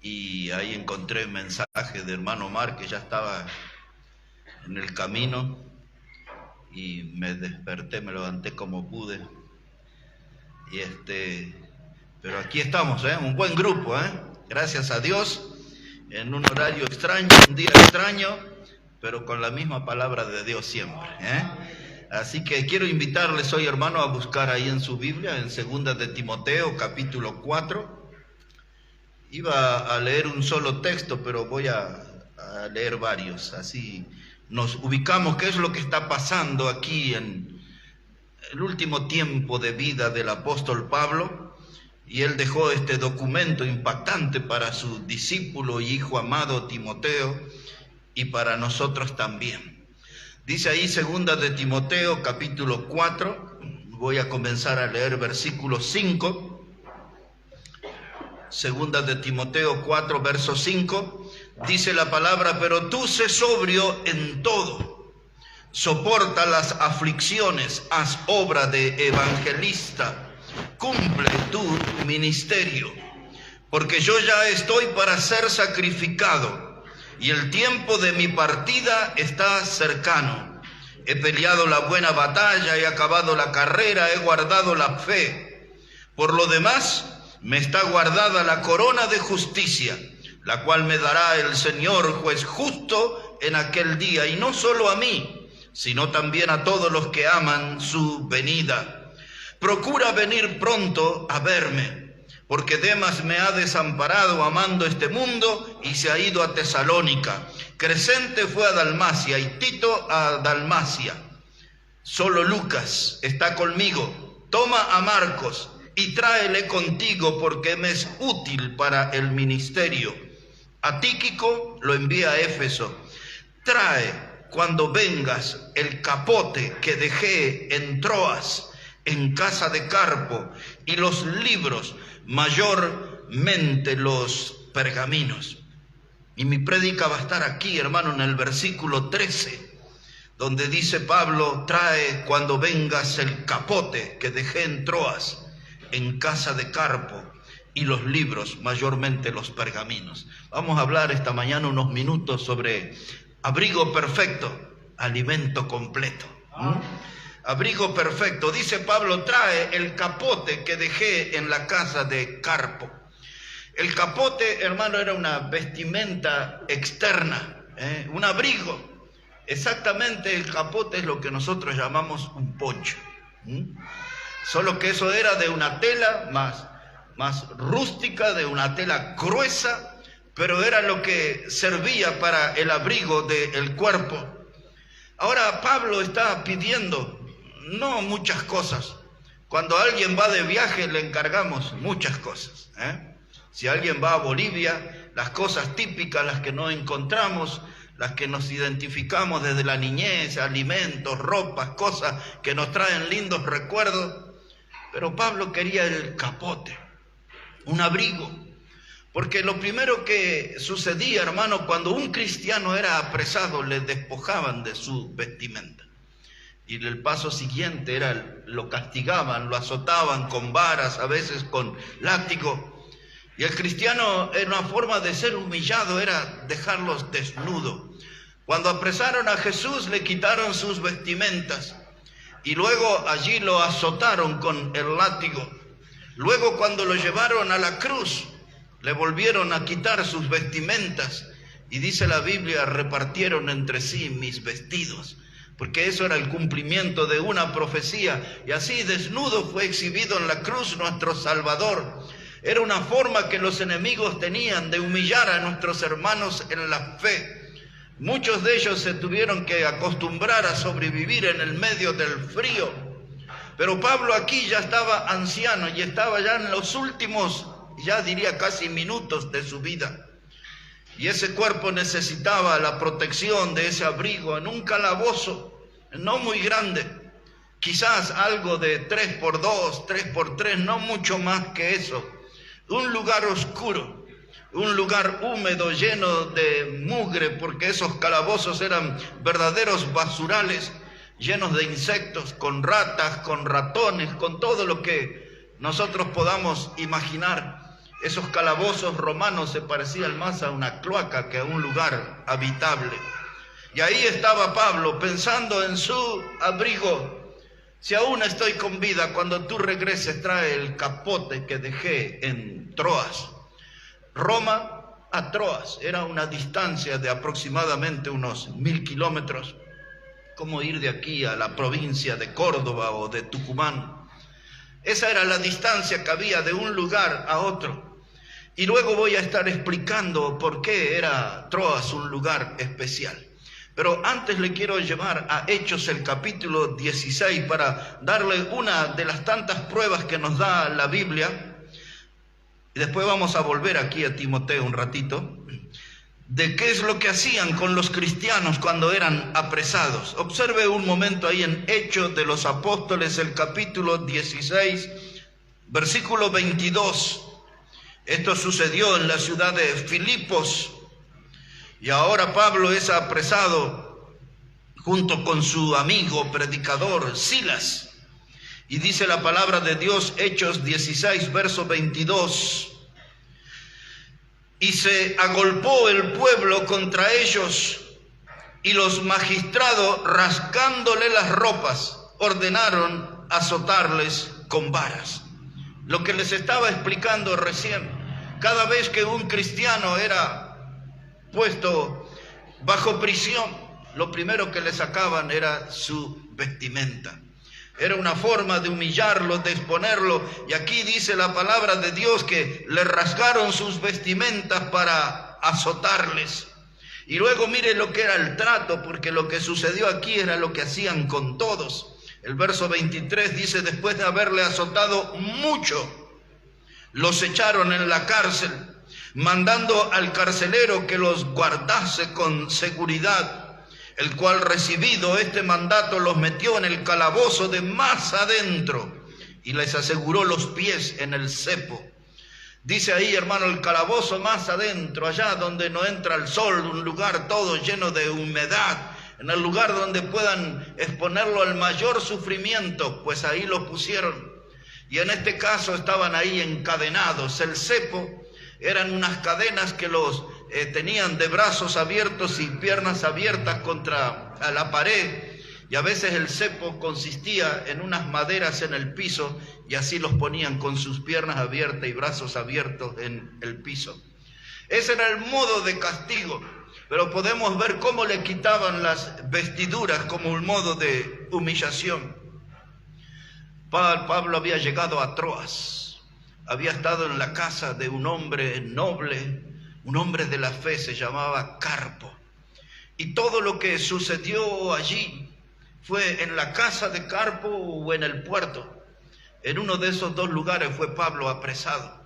y ahí encontré el mensaje de hermano Omar, que ya estaba en el camino, y me desperté, me levanté como pude, y pero aquí estamos, un buen grupo, gracias a Dios, en un horario extraño, un día extraño, pero con la misma palabra de Dios siempre, Así que quiero invitarles hoy, hermano, a buscar ahí en su Biblia, en 2 de Timoteo, capítulo 4. Iba a leer un solo texto, pero voy a leer varios, así nos ubicamos qué es lo que está pasando aquí en el último tiempo de vida del apóstol Pablo, y él dejó este documento impactante para su discípulo y hijo amado Timoteo, y para nosotros también. Dice ahí 2 de Timoteo, capítulo 4, voy a comenzar a leer versículo 5. 2 de Timoteo 4, verso 5, dice la palabra: pero tú sé sobrio en todo, soporta las aflicciones, haz obra de evangelista, cumple tu ministerio, porque yo ya estoy para ser sacrificado, y el tiempo de mi partida está cercano. He peleado la buena batalla, he acabado la carrera, he guardado la fe. Por lo demás, me está guardada la corona de justicia, la cual me dará el Señor juez justo en aquel día, y no solo a mí, sino también a todos los que aman su venida. Procura venir pronto a verme, porque Demas me ha desamparado amando este mundo y se ha ido a Tesalónica. Crescente fue a Dalmacia y Tito a Dalmacia. Solo Lucas está conmigo. Toma a Marcos y tráele contigo, porque me es útil para el ministerio. A Tíquico lo envía a Éfeso. Trae, cuando vengas, el capote que dejé en Troas, en casa de Carpo, y los libros, mayormente los pergaminos. Y mi prédica va a estar aquí, hermano, en el versículo 13, donde dice Pablo: trae, cuando vengas, el capote que dejé en Troas, en casa de Carpo, y los libros, mayormente los pergaminos. Vamos a hablar esta mañana unos minutos sobre abrigo perfecto, alimento completo. Abrigo perfecto. Dice Pablo: trae el capote que dejé en la casa de Carpo. El capote, hermano, era una vestimenta externa, un abrigo. Exactamente, el capote es lo que nosotros llamamos un poncho. Solo que eso era de una tela más rústica, de una tela gruesa, pero era lo que servía para el abrigo del cuerpo. Ahora Pablo está pidiendo no muchas cosas. Cuando alguien va de viaje le encargamos muchas cosas. Si alguien va a Bolivia, las cosas típicas, las que no encontramos, las que nos identificamos desde la niñez, alimentos, ropas, cosas que nos traen lindos recuerdos. Pero Pablo quería el capote, un abrigo, porque lo primero que sucedía, hermano, cuando un cristiano era apresado, le despojaban de su vestimenta. Y el paso siguiente era, lo castigaban, lo azotaban con varas, a veces con látigo. Y el cristiano, en una forma de ser humillado, era dejarlos desnudos. Cuando apresaron a Jesús, le quitaron sus vestimentas, y luego allí lo azotaron con el látigo. Luego, cuando lo llevaron a la cruz, le volvieron a quitar sus vestimentas, y dice la Biblia: repartieron entre sí mis vestidos, porque eso era el cumplimiento de una profecía. Y así, desnudo, fue exhibido en la cruz nuestro Salvador. Era una forma que los enemigos tenían de humillar a nuestros hermanos en la fe. Muchos de ellos se tuvieron que acostumbrar a sobrevivir en el medio del frío. Pero Pablo aquí ya estaba anciano y estaba ya en los últimos, ya diría casi minutos de su vida. Y ese cuerpo necesitaba la protección de ese abrigo en un calabozo no muy grande. Quizás algo de 3x2, 3x3, no mucho más que eso. Un lugar oscuro, un lugar húmedo, lleno de mugre, porque esos calabozos eran verdaderos basurales, llenos de insectos, con ratas, con ratones, con todo lo que nosotros podamos imaginar. Esos calabozos romanos se parecían más a una cloaca que a un lugar habitable. Y ahí estaba Pablo pensando en su abrigo. Si aún estoy con vida, cuando tú regreses trae el capote que dejé en Troas. Roma a Troas era una distancia de aproximadamente unos 1000 kilómetros, como ir de aquí a la provincia de Córdoba o de Tucumán. Esa era la distancia que había de un lugar a otro. Y luego voy a estar explicando por qué era Troas un lugar especial. Pero antes le quiero llevar a Hechos el capítulo 16 para darle una de las tantas pruebas que nos da la Biblia. Y después vamos a volver aquí a Timoteo un ratito, de qué es lo que hacían con los cristianos cuando eran apresados. Observe un momento ahí en Hechos de los Apóstoles, el capítulo 16, versículo 22. Esto sucedió en la ciudad de Filipos. Y ahora Pablo es apresado junto con su amigo predicador Silas. Y dice la palabra de Dios, Hechos 16, verso 22. Y se agolpó el pueblo contra ellos, y los magistrados, rasgándole las ropas, ordenaron azotarles con varas. Lo que les estaba explicando recién, cada vez que un cristiano era puesto bajo prisión, lo primero que le sacaban era su vestimenta. Era una forma de humillarlo, de exponerlo. Y aquí dice la palabra de Dios que le rasgaron sus vestimentas para azotarles. Y luego mire lo que era el trato, porque lo que sucedió aquí era lo que hacían con todos. El verso 23 dice, después de haberle azotado mucho, los echaron en la cárcel, mandando al carcelero que los guardase con seguridad, el cual, recibido este mandato, los metió en el calabozo de más adentro y les aseguró los pies en el cepo. Dice ahí, hermano, el calabozo más adentro, allá donde no entra el sol, un lugar todo lleno de humedad, en el lugar donde puedan exponerlo al mayor sufrimiento, pues ahí los pusieron. Y en este caso estaban ahí encadenados. El cepo eran unas cadenas que los tenían de brazos abiertos y piernas abiertas contra la pared, y a veces el cepo consistía en unas maderas en el piso, y así los ponían con sus piernas abiertas y brazos abiertos en el piso. Ese era el modo de castigo, pero podemos ver cómo le quitaban las vestiduras como un modo de humillación. Pablo había llegado a Troas, había estado en la casa de un hombre noble, un hombre de la fe, se llamaba Carpo. Y todo lo que sucedió allí fue en la casa de Carpo o en el puerto. En uno de esos dos lugares fue Pablo apresado.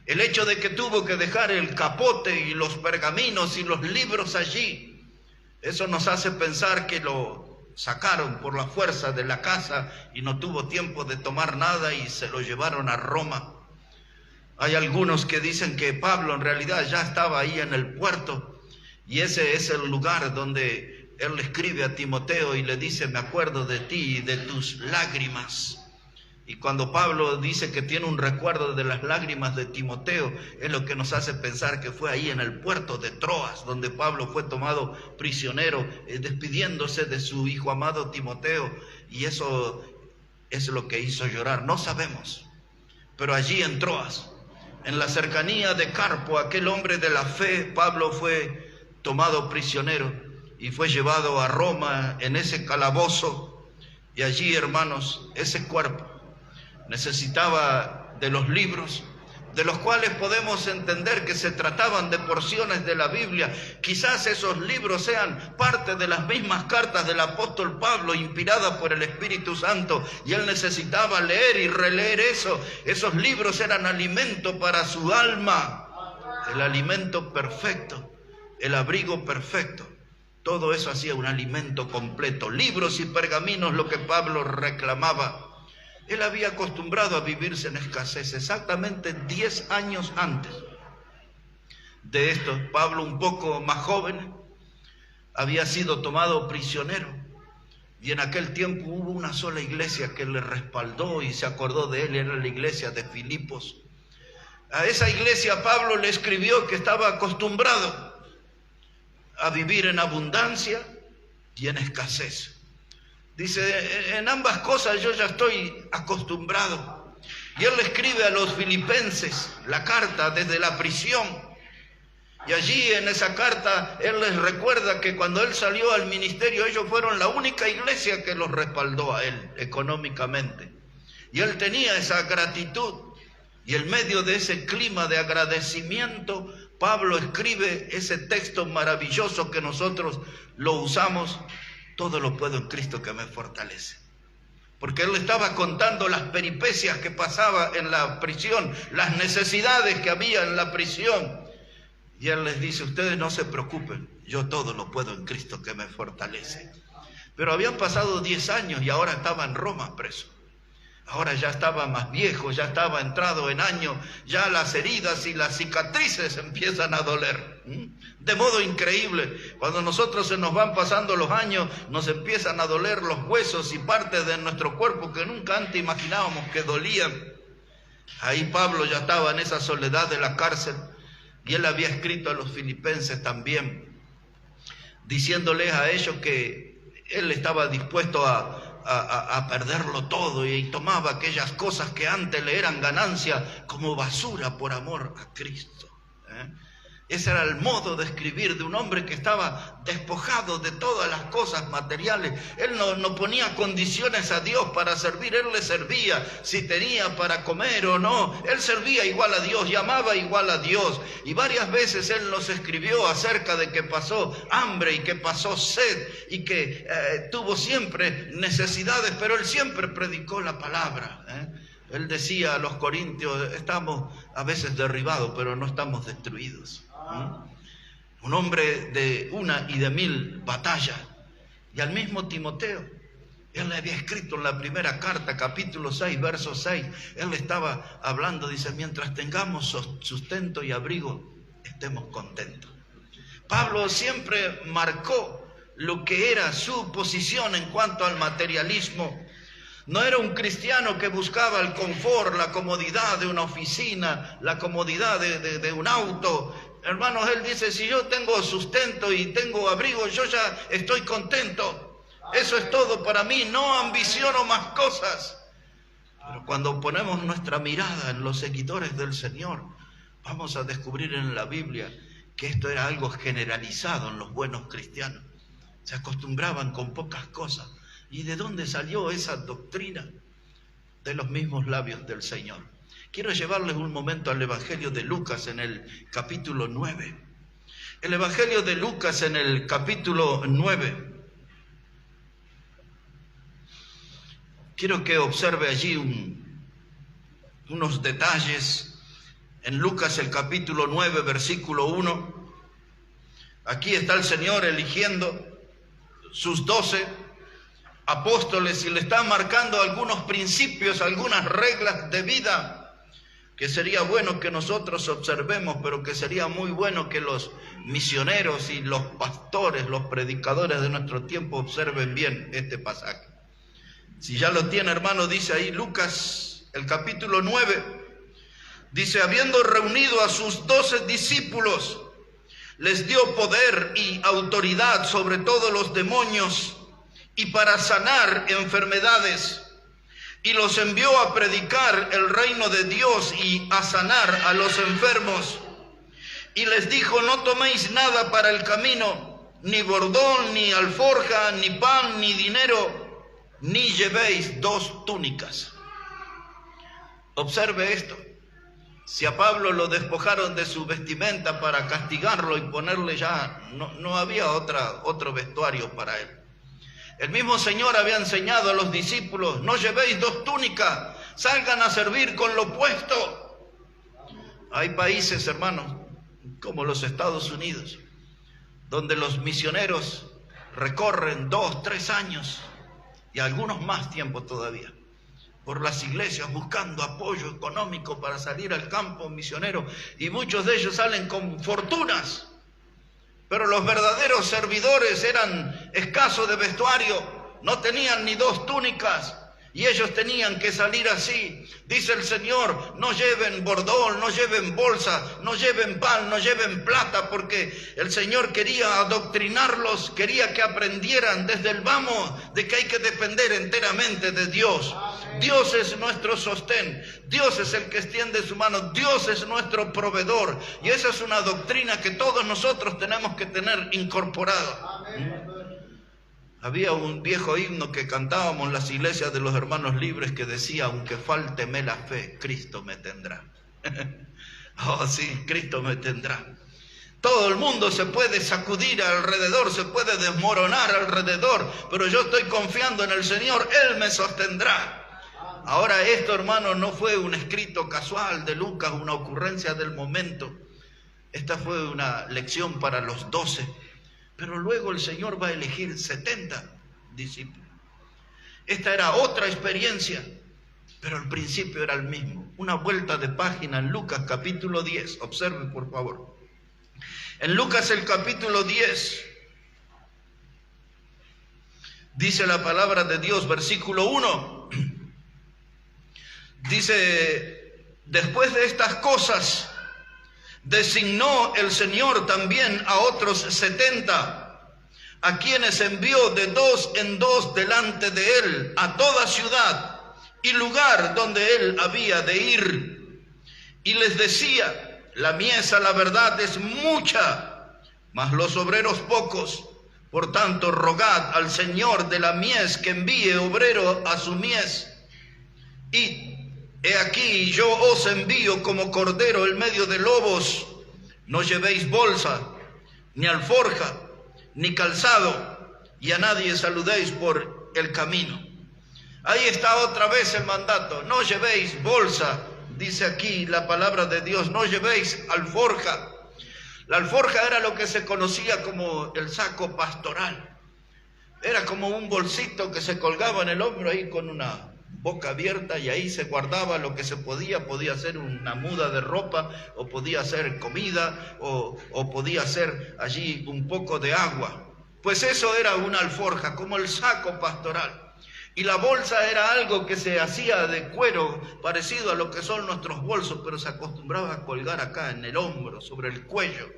El hecho de que tuvo que dejar el capote y los pergaminos y los libros allí, eso nos hace pensar que lo sacaron por la fuerza de la casa y no tuvo tiempo de tomar nada y se lo llevaron a Roma. Hay algunos que dicen que Pablo en realidad ya estaba ahí en el puerto, y ese es el lugar donde él le escribe a Timoteo y le dice, me acuerdo de ti y de tus lágrimas. Y cuando Pablo dice que tiene un recuerdo de las lágrimas de Timoteo, es lo que nos hace pensar que fue ahí en el puerto de Troas, donde Pablo fue tomado prisionero, despidiéndose de su hijo amado Timoteo, y eso es lo que hizo llorar. No sabemos, pero allí en Troas, en la cercanía de Carpo, aquel hombre de la fe, Pablo fue tomado prisionero y fue llevado a Roma en ese calabozo. Y allí, hermanos, ese cuerpo necesitaba de los libros, de los cuales podemos entender que se trataban de porciones de la Biblia. Quizás esos libros sean parte de las mismas cartas del apóstol Pablo, inspiradas por el Espíritu Santo, y él necesitaba leer y releer eso. Esos libros eran alimento para su alma, el alimento perfecto, el abrigo perfecto. Todo eso hacía un alimento completo. Libros y pergaminos, lo que Pablo reclamaba. Él había acostumbrado a vivirse en escasez. Exactamente 10 años antes de esto, Pablo, un poco más joven, había sido tomado prisionero. Y en aquel tiempo hubo una sola iglesia que le respaldó y se acordó de él, era la iglesia de Filipos. A esa iglesia Pablo le escribió que estaba acostumbrado a vivir en abundancia y en escasez. Dice, en ambas cosas yo ya estoy acostumbrado. Y él le escribe a los filipenses la carta desde la prisión. Y allí en esa carta él les recuerda que cuando él salió al ministerio, ellos fueron la única iglesia que los respaldó a él económicamente. Y él tenía esa gratitud. Y en medio de ese clima de agradecimiento, Pablo escribe ese texto maravilloso que nosotros lo usamos: todo lo puedo en Cristo que me fortalece. Porque él le estaba contando las peripecias que pasaba en la prisión, las necesidades que había en la prisión. Y él les dice, ustedes no se preocupen, yo todo lo puedo en Cristo que me fortalece. Pero habían pasado 10 años y ahora estaba en Roma preso. Ahora ya estaba más viejo, ya estaba entrado en años, ya las heridas y las cicatrices empiezan a doler. De modo increíble, cuando nosotros se nos van pasando los años, nos empiezan a doler los huesos y partes de nuestro cuerpo que nunca antes imaginábamos que dolían. Ahí Pablo ya estaba en esa soledad de la cárcel y él había escrito a los filipenses también, diciéndoles a ellos que él estaba dispuesto a perderlo todo y tomaba aquellas cosas que antes le eran ganancia como basura por amor a Cristo. Ese era el modo de escribir de un hombre que estaba despojado de todas las cosas materiales. Él no ponía condiciones a Dios para servir, él le servía si tenía para comer o no. Él servía igual a Dios, llamaba igual a Dios. Y varias veces él nos escribió acerca de que pasó hambre y que pasó sed y que tuvo siempre necesidades, pero él siempre predicó la palabra. Él decía a los corintios, estamos a veces derribados, pero no estamos destruidos. Un hombre de 1 y de 1000 batallas. Y al mismo Timoteo, él le había escrito en la primera carta, capítulo 6, verso 6, él le estaba hablando, dice, mientras tengamos sustento y abrigo, estemos contentos. Pablo siempre marcó lo que era su posición en cuanto al materialismo. No era un cristiano que buscaba el confort, la comodidad de una oficina, la comodidad de un auto. Hermanos, él dice, si yo tengo sustento y tengo abrigo, yo ya estoy contento. Eso es todo para mí, no ambiciono más cosas. Pero cuando ponemos nuestra mirada en los seguidores del Señor, vamos a descubrir en la Biblia que esto era algo generalizado en los buenos cristianos. Se acostumbraban con pocas cosas. ¿Y de dónde salió esa doctrina? De los mismos labios del Señor. Quiero llevarles un momento al Evangelio de Lucas en el capítulo 9. El Evangelio de Lucas en el capítulo 9. Quiero que observe allí unos detalles. En Lucas el capítulo 9, versículo 1. Aquí está el Señor eligiendo sus 12 apóstoles y le está marcando algunos principios, algunas reglas de vida que sería bueno que nosotros observemos, pero que sería muy bueno que los misioneros y los pastores, los predicadores de nuestro tiempo observen bien este pasaje. Si ya lo tiene, hermano, dice ahí Lucas, el capítulo 9, dice, habiendo reunido a sus 12 discípulos, les dio poder y autoridad sobre todos los demonios y para sanar enfermedades. Y los envió a predicar el reino de Dios y a sanar a los enfermos. Y les dijo, no toméis nada para el camino, ni bordón, ni alforja, ni pan, ni dinero, ni llevéis 2 túnicas. Observe esto. Si a Pablo lo despojaron de su vestimenta para castigarlo y ponerle ya, no había otro vestuario para él. El mismo Señor había enseñado a los discípulos, no llevéis 2 túnicas, salgan a servir con lo puesto. Hay países, hermanos, como los Estados Unidos, donde los misioneros recorren 2, 3 años y algunos más tiempo todavía por las iglesias buscando apoyo económico para salir al campo misionero, y muchos de ellos salen con fortunas. Pero los verdaderos servidores eran escasos de vestuario, no tenían ni 2 túnicas. Y ellos tenían que salir así. Dice el Señor, no lleven bordón, no lleven bolsa, no lleven pan, no lleven plata, porque el Señor quería adoctrinarlos, quería que aprendieran desde el vamos de que hay que depender enteramente de Dios. Dios es nuestro sostén, Dios es el que extiende su mano, Dios es nuestro proveedor. Y esa es una doctrina que todos nosotros tenemos que tener incorporada. Había un viejo himno que cantábamos en las iglesias de los hermanos libres que decía, aunque fálteme la fe, Cristo me tendrá. Oh sí, Cristo me tendrá. Todo el mundo se puede sacudir alrededor, se puede desmoronar alrededor, pero yo estoy confiando en el Señor, Él me sostendrá. Ahora esto, hermano, no fue un escrito casual de Lucas, una ocurrencia del momento. Esta fue una lección para los 12. Pero luego el Señor va a elegir 70 discípulos. Esta era otra experiencia, pero el principio era el mismo. Una vuelta de página en Lucas capítulo 10. Observen por favor. En Lucas el capítulo 10, dice la palabra de Dios, versículo 1. Dice, después de estas cosas, designó el Señor también a otros 70, a quienes envió de 2 en 2 delante de él a toda ciudad y lugar donde él había de ir. Y les decía, la mies a la verdad es mucha, mas los obreros pocos. Por tanto, rogad al Señor de la mies que envíe obrero a su mies. Y he aquí, yo os envío como cordero en medio de lobos. No llevéis bolsa, ni alforja, ni calzado, y a nadie saludéis por el camino. Ahí está otra vez el mandato. No llevéis bolsa, dice aquí la palabra de Dios. No llevéis alforja. La alforja era lo que se conocía como el saco pastoral. Era como un bolsito que se colgaba en el hombro ahí con una boca abierta, y ahí se guardaba lo que se podía ser una muda de ropa, o podía ser comida, o podía ser allí un poco de agua. Pues eso era una alforja, como el saco pastoral. Y la bolsa era algo que se hacía de cuero, parecido a lo que son nuestros bolsos, pero se acostumbraba a colgar acá en el hombro, sobre el cuello.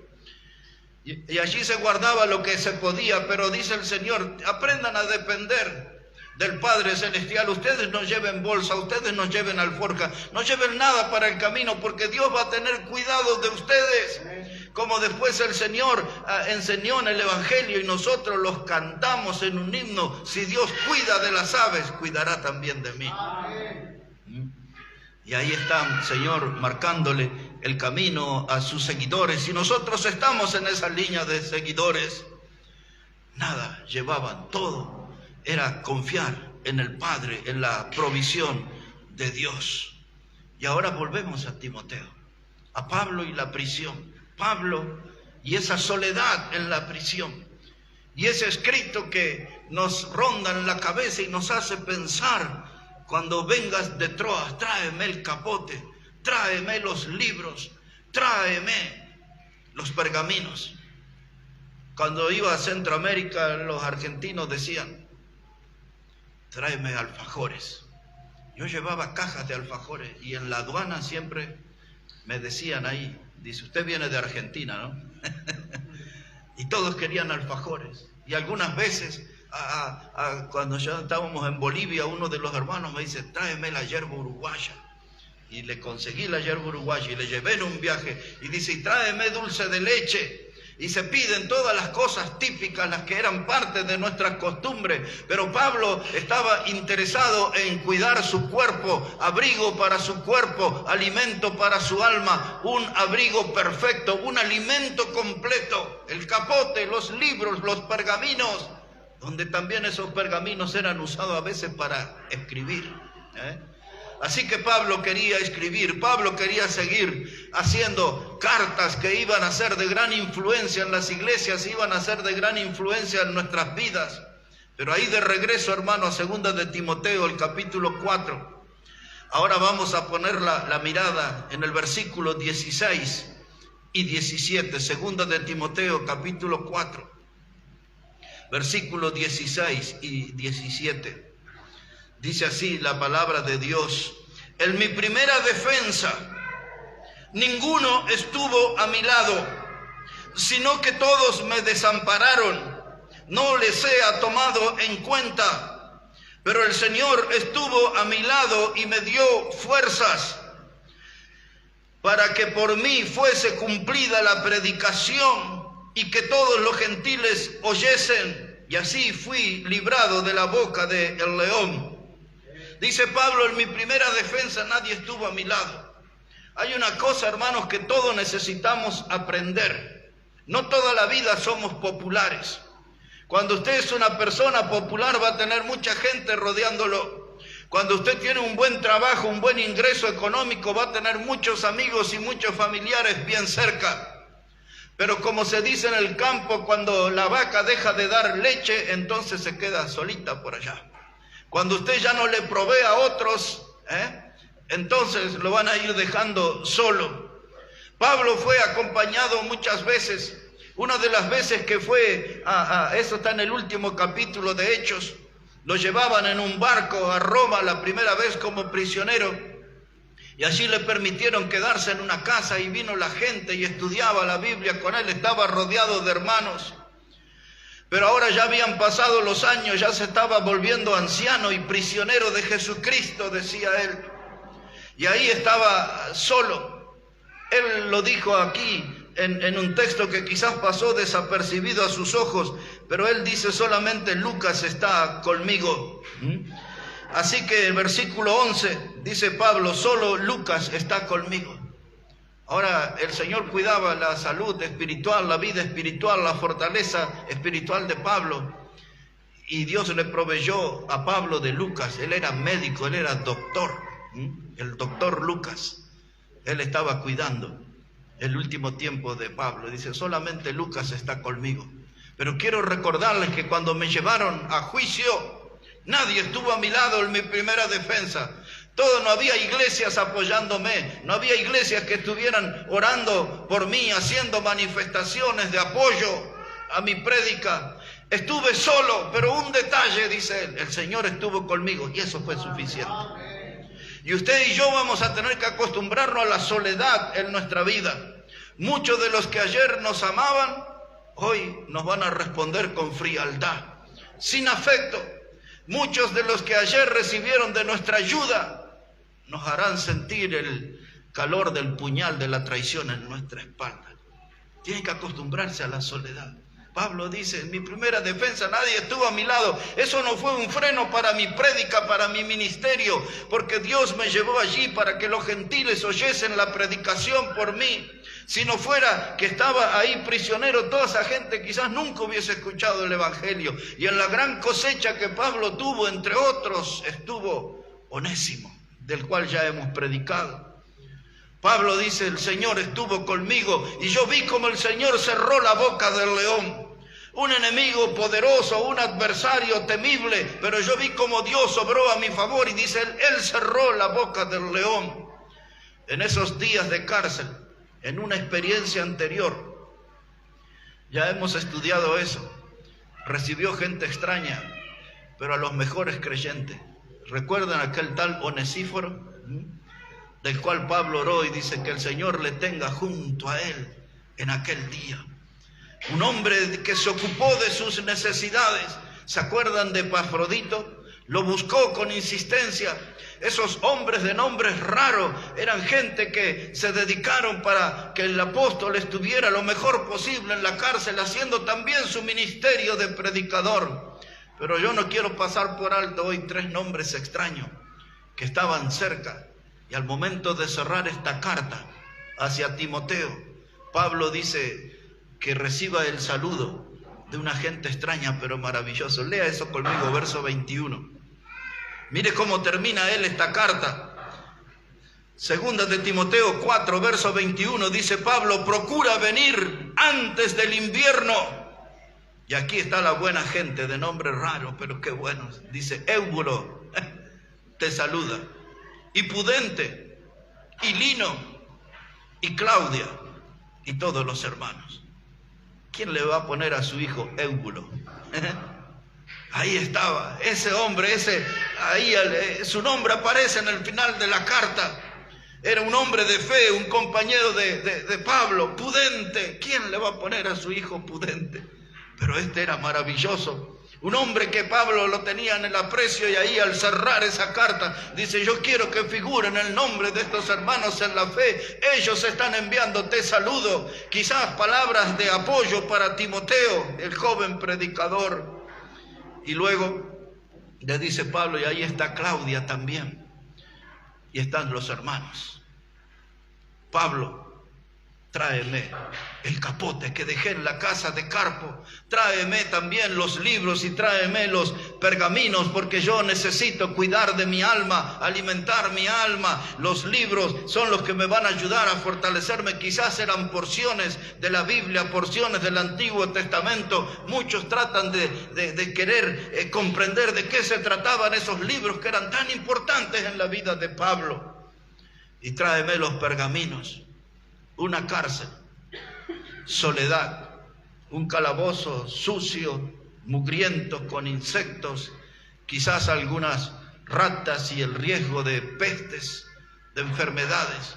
Y allí se guardaba lo que se podía, pero dice el Señor, aprendan a depender del Padre Celestial. Ustedes no lleven bolsa, ustedes no lleven alforja, no lleven nada para el camino, porque Dios va a tener cuidado de ustedes. Como después el Señor enseñó en el Evangelio y nosotros los cantamos en un himno, si Dios cuida de las aves, cuidará también de mí. Y ahí está el Señor marcándole el camino a sus seguidores, y nosotros estamos en esa línea de seguidores. Nada llevaban, todo era confiar en el Padre, en la provisión de Dios. Y ahora volvemos a Timoteo, a Pablo y la prisión. Pablo y esa soledad en la prisión. Y ese escrito que nos ronda en la cabeza y nos hace pensar, cuando vengas de Troas, tráeme el capote, tráeme los libros, tráeme los pergaminos. Cuando iba a Centroamérica, los argentinos decían, tráeme alfajores. Yo llevaba cajas de alfajores, y en la aduana siempre me decían ahí, dice, usted viene de Argentina, ¿no? Y todos querían alfajores. Y algunas veces, cuando ya estábamos en Bolivia, uno de los hermanos me dice, tráeme la yerba uruguaya. Y le conseguí la yerba uruguaya y le llevé en un viaje. Y dice, y tráeme dulce de leche. Y se piden todas las cosas típicas, las que eran parte de nuestra costumbre. Pero Pablo estaba interesado en cuidar su cuerpo, abrigo para su cuerpo, alimento para su alma, un abrigo perfecto, un alimento completo. El capote, los libros, los pergaminos, donde también esos pergaminos eran usados a veces para escribir. Así que Pablo quería escribir, Pablo quería seguir haciendo cartas que iban a ser de gran influencia en las iglesias, iban a ser de gran influencia en nuestras vidas. Pero ahí de regreso, hermano, a 2 de Timoteo, el capítulo 4. Ahora vamos a poner la mirada en el versículo 16 y 17. 2 de Timoteo, capítulo 4, versículos 16 y 17. Dice así la palabra de Dios: en mi primera defensa, ninguno estuvo a mi lado, sino que todos me desampararon. No les he tomado en cuenta, pero el Señor estuvo a mi lado y me dio fuerzas para que por mí fuese cumplida la predicación y que todos los gentiles oyesen, y así fui librado de la boca del león. Dice Pablo: en mi primera defensa nadie estuvo a mi lado. Hay una cosa, hermanos, que todos necesitamos aprender. No toda la vida somos populares. Cuando usted es una persona popular va a tener mucha gente rodeándolo. Cuando usted tiene un buen trabajo, un buen ingreso económico, va a tener muchos amigos y muchos familiares bien cerca. Pero como se dice en el campo, cuando la vaca deja de dar leche, entonces se queda solita por allá. Cuando usted ya no le provee a otros, entonces lo van a ir dejando solo. Pablo fue acompañado muchas veces. Una de las veces que fue, eso está en el último capítulo de Hechos, lo llevaban en un barco a Roma la primera vez como prisionero, y allí le permitieron quedarse en una casa, y vino la gente y estudiaba la Biblia con él, estaba rodeado de hermanos. Pero ahora ya habían pasado los años, ya se estaba volviendo anciano y prisionero de Jesucristo, decía él. Y ahí estaba solo. Él lo dijo aquí en un texto que quizás pasó desapercibido a sus ojos, pero él dice solamente: Lucas está conmigo. Así que el versículo 11 dice Pablo: solo Lucas está conmigo. Ahora, el Señor cuidaba la salud espiritual, la vida espiritual, la fortaleza espiritual de Pablo. Y Dios le proveyó a Pablo de Lucas. Él era médico, él era doctor. El doctor Lucas. Él estaba cuidando el último tiempo de Pablo. Dice: solamente Lucas está conmigo. Pero quiero recordarles que cuando me llevaron a juicio, nadie estuvo a mi lado en mi primera defensa. No había iglesias apoyándome, no había iglesias que estuvieran orando por mí, haciendo manifestaciones de apoyo a mi prédica. Estuve solo, pero un detalle, dice él: el Señor estuvo conmigo, y eso fue suficiente. Y usted y yo vamos a tener que acostumbrarnos a la soledad en nuestra vida. Muchos de los que ayer nos amaban, hoy nos van a responder con frialdad, sin afecto. Muchos de los que ayer recibieron de nuestra ayuda nos harán sentir el calor del puñal de la traición en nuestra espalda. Tienen que acostumbrarse a la soledad. Pablo dice: en mi primera defensa nadie estuvo a mi lado. Eso no fue un freno para mi prédica, para mi ministerio, porque Dios me llevó allí para que los gentiles oyesen la predicación por mí. Si no fuera que estaba ahí prisionero, toda esa gente quizás nunca hubiese escuchado el evangelio. Y en la gran cosecha que Pablo tuvo, entre otros, estuvo Onésimo, del cual ya hemos predicado. Pablo dice: el Señor estuvo conmigo, y yo vi como el Señor cerró la boca del león. Un enemigo poderoso, un adversario temible, pero yo vi como Dios obró a mi favor, y dice él cerró la boca del león. En esos días de cárcel, en una experiencia anterior, ya hemos estudiado eso. Recibió gente extraña, pero a los mejores creyentes. ¿Recuerdan aquel tal Onesíforo? Del cual Pablo oró y dice que el Señor le tenga junto a él en aquel día. Un hombre que se ocupó de sus necesidades. ¿Se acuerdan de Epafrodito? Lo buscó con insistencia. Esos hombres de nombres raros eran gente que se dedicaron para que el apóstol estuviera lo mejor posible en la cárcel, haciendo también su ministerio de predicador. Pero yo no quiero pasar por alto hoy 3 nombres extraños que estaban cerca. Y al momento de cerrar esta carta hacia Timoteo, Pablo dice que reciba el saludo de una gente extraña pero maravilloso. Lea eso conmigo, verso 21. Mire cómo termina él esta carta. Segunda de Timoteo 4, verso 21, dice Pablo: procura venir antes del invierno. Y aquí está la buena gente de nombre raro, pero qué buenos. Dice: Éubulo te saluda, y Pudente, y Lino, y Claudia, y todos los hermanos. ¿Quién le va a poner a su hijo Éubulo? Ahí estaba, ese hombre, su nombre aparece en el final de la carta. Era un hombre de fe, un compañero de Pablo, Pudente. ¿Quién le va a poner a su hijo Pudente? Pero este era maravilloso. Un hombre que Pablo lo tenía en el aprecio, y ahí al cerrar esa carta dice: yo quiero que figuren el nombre de estos hermanos en la fe. Ellos están enviándote saludo. Quizás palabras de apoyo para Timoteo, el joven predicador. Y luego le dice Pablo, y ahí está Claudia también. Y están los hermanos. Pablo, tráeme el capote que dejé en la casa de Carpo. Tráeme también los libros y tráeme los pergaminos, porque yo necesito cuidar de mi alma, alimentar mi alma. Los libros son los que me van a ayudar a fortalecerme. Quizás eran porciones de la Biblia, porciones del Antiguo Testamento. Muchos tratan de querer comprender de qué se trataban esos libros que eran tan importantes en la vida de Pablo. Y tráeme los pergaminos. Una cárcel, soledad, un calabozo sucio, mugriento, con insectos, quizás algunas ratas y el riesgo de pestes, de enfermedades.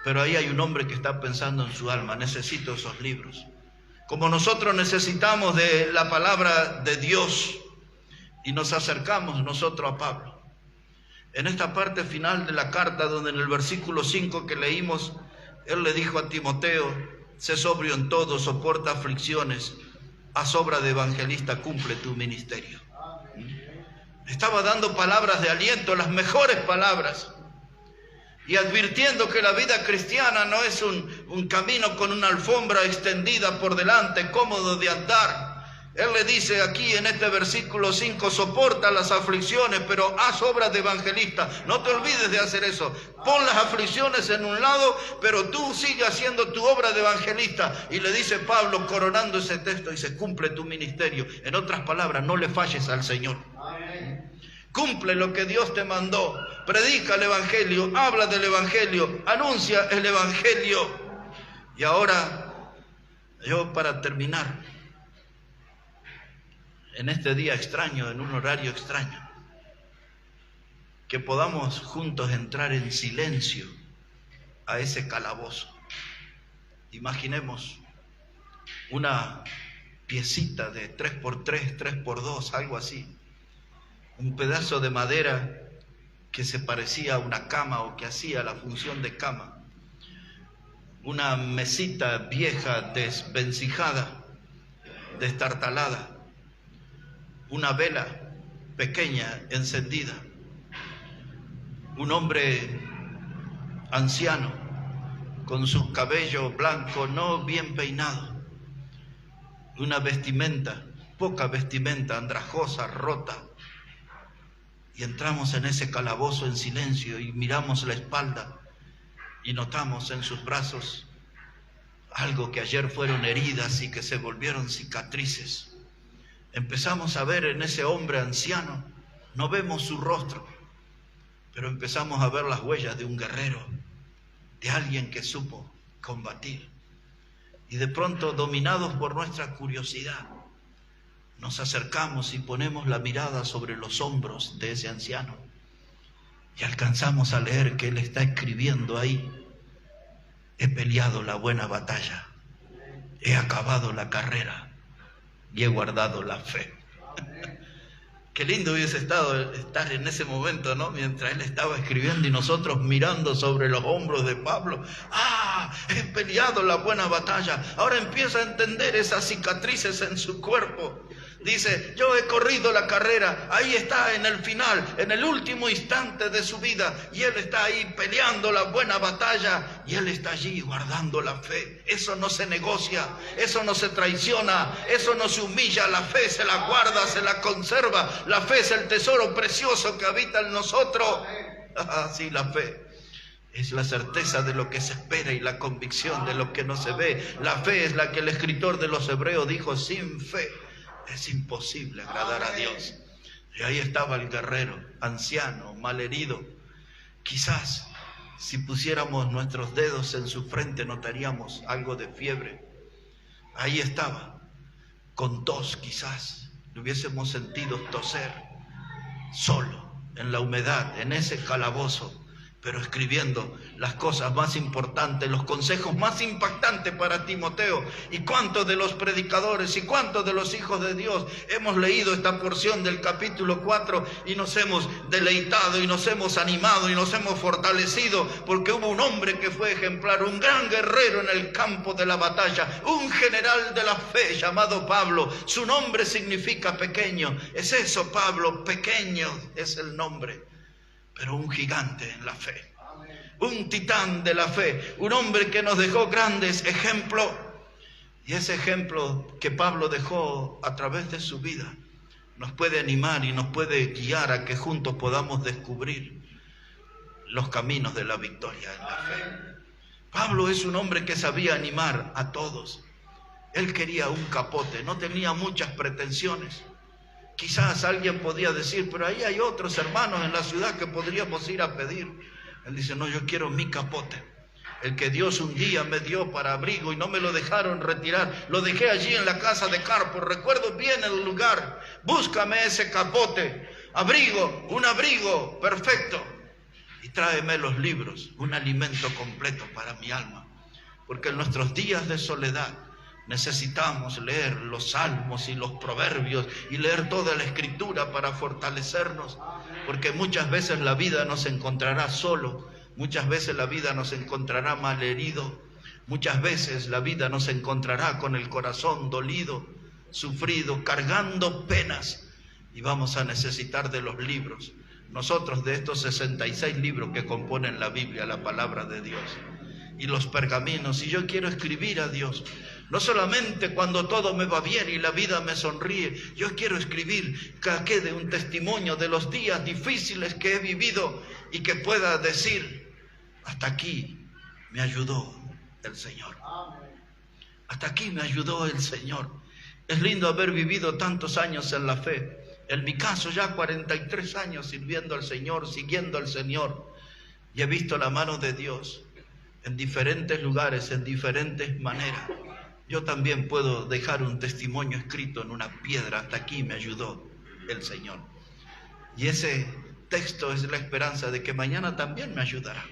Pero ahí hay un hombre que está pensando en su alma: necesito esos libros. Como nosotros necesitamos de la palabra de Dios, y nos acercamos nosotros a Pablo. En esta parte final de la carta, donde en el versículo 5 que leímos, él le dijo a Timoteo: sé sobrio en todo, soporta aflicciones, haz obra de evangelista, cumple tu ministerio. Estaba dando palabras de aliento, las mejores palabras, y advirtiendo que la vida cristiana no es un camino con una alfombra extendida por delante, cómodo de andar. Él le dice aquí en este versículo 5: soporta las aflicciones, pero haz obra de evangelista. No te olvides de hacer eso. Pon las aflicciones en un lado, pero tú sigue haciendo tu obra de evangelista. Y le dice Pablo, coronando ese texto, dice: cumple tu ministerio. En otras palabras, no le falles al Señor. Cumple lo que Dios te mandó. Predica el evangelio, habla del evangelio, anuncia el evangelio. Y ahora, yo para terminar, en este día extraño, en un horario extraño, que podamos juntos entrar en silencio a ese calabozo. Imaginemos una piecita de 3x3, 3x2, algo así, un pedazo de madera que se parecía a una cama o que hacía la función de cama, una mesita vieja, desvencijada, destartalada, una vela pequeña encendida, un hombre anciano con su cabello blanco no bien peinado, una vestimenta, poca vestimenta, andrajosa, rota. Y entramos en ese calabozo en silencio y miramos la espalda y notamos en sus brazos algo que ayer fueron heridas y que se volvieron cicatrices. Empezamos a ver en ese hombre anciano, no vemos su rostro, pero empezamos a ver las huellas de un guerrero, de alguien que supo combatir. Y de pronto, dominados por nuestra curiosidad, nos acercamos y ponemos la mirada sobre los hombros de ese anciano y alcanzamos a leer que él está escribiendo ahí: he peleado la buena batalla, he acabado la carrera y he guardado la fe. Qué lindo hubiese estado estar en ese momento, ¿no? Mientras él estaba escribiendo y nosotros mirando sobre los hombros de Pablo. He peleado la buena batalla. Ahora empieza a entender esas cicatrices en su cuerpo. Dice: yo he corrido la carrera. Ahí está en el final, en el último instante de su vida, y él está ahí peleando la buena batalla, y él está allí guardando la fe. Eso no se negocia, eso no se traiciona, eso no se humilla. La fe se la guarda, se la conserva. La fe es el tesoro precioso que habita en nosotros. Sí, la fe es la certeza de lo que se espera y la convicción de lo que no se ve. La fe es la que el escritor de los Hebreos dijo: sin fe es imposible agradar a Dios. Y ahí estaba el guerrero, anciano, malherido. Quizás si pusiéramos nuestros dedos en su frente notaríamos algo de fiebre. Ahí estaba, con tos quizás, le hubiésemos sentido toser solo, en la humedad, en ese calabozo, pero escribiendo las cosas más importantes, los consejos más impactantes para Timoteo. ¿Y cuántos de los predicadores y cuántos de los hijos de Dios hemos leído esta porción del capítulo 4 y nos hemos deleitado y nos hemos animado y nos hemos fortalecido? Porque hubo un hombre que fue ejemplar, un gran guerrero en el campo de la batalla, un general de la fe llamado Pablo. Su nombre significa pequeño. Es eso, Pablo, pequeño es el nombre, pero un gigante en la fe, un titán de la fe, un hombre que nos dejó grandes ejemplos. Y ese ejemplo que Pablo dejó a través de su vida nos puede animar y nos puede guiar a que juntos podamos descubrir los caminos de la victoria en la fe. Pablo es un hombre que sabía animar a todos. Él quería un capote, no tenía muchas pretensiones. Quizás alguien podía decir, pero ahí hay otros hermanos en la ciudad que podríamos ir a pedir. Él dice, no, yo quiero mi capote, el que Dios un día me dio para abrigo y no me lo dejaron retirar. Lo dejé allí en la casa de Carpo, recuerdo bien el lugar. Búscame ese capote, abrigo, un abrigo perfecto, y tráeme los libros, un alimento completo para mi alma. Porque en nuestros días de soledad necesitamos leer los salmos y los proverbios y leer toda la escritura para fortalecernos, porque muchas veces la vida nos encontrará solo, muchas veces la vida nos encontrará malherido, muchas veces la vida nos encontrará con el corazón dolido, sufrido, cargando penas, y vamos a necesitar de los libros. Nosotros, de estos 66 libros que componen la Biblia, la palabra de Dios, y los pergaminos, y yo quiero escribir a Dios, no solamente cuando todo me va bien y la vida me sonríe. Yo quiero escribir que quede un testimonio de los días difíciles que he vivido y que pueda decir, hasta aquí me ayudó el Señor. Hasta aquí me ayudó el Señor. Es lindo haber vivido tantos años en la fe. En mi caso ya 43 años sirviendo al Señor, siguiendo al Señor. Y he visto la mano de Dios en diferentes lugares, en diferentes maneras. Yo también puedo dejar un testimonio escrito en una piedra. Hasta aquí me ayudó el Señor. Y ese texto es la esperanza de que mañana también me ayudará.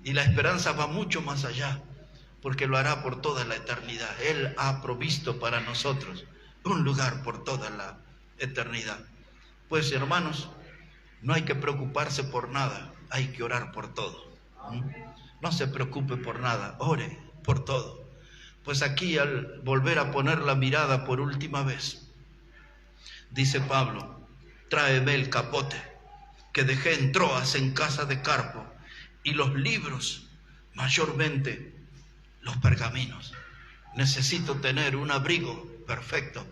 Y la esperanza va mucho más allá, porque lo hará por toda la eternidad. Él ha provisto para nosotros un lugar por toda la eternidad. Pues, hermanos, no hay que preocuparse por nada, hay que orar por todo. No se preocupe por nada, ore por todo. Pues aquí, al volver a poner la mirada por última vez, dice Pablo, tráeme el capote que dejé en Troas en casa de Carpo, y los libros, mayormente los pergaminos. Necesito tener un abrigo perfecto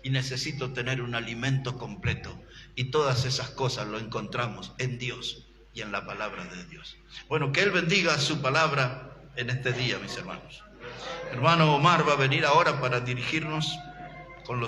y necesito tener un alimento completo, y todas esas cosas lo encontramos en Dios y en la palabra de Dios. Bueno, que Él bendiga su palabra en este día, mis hermanos. Hermano Omar va a venir ahora para dirigirnos con los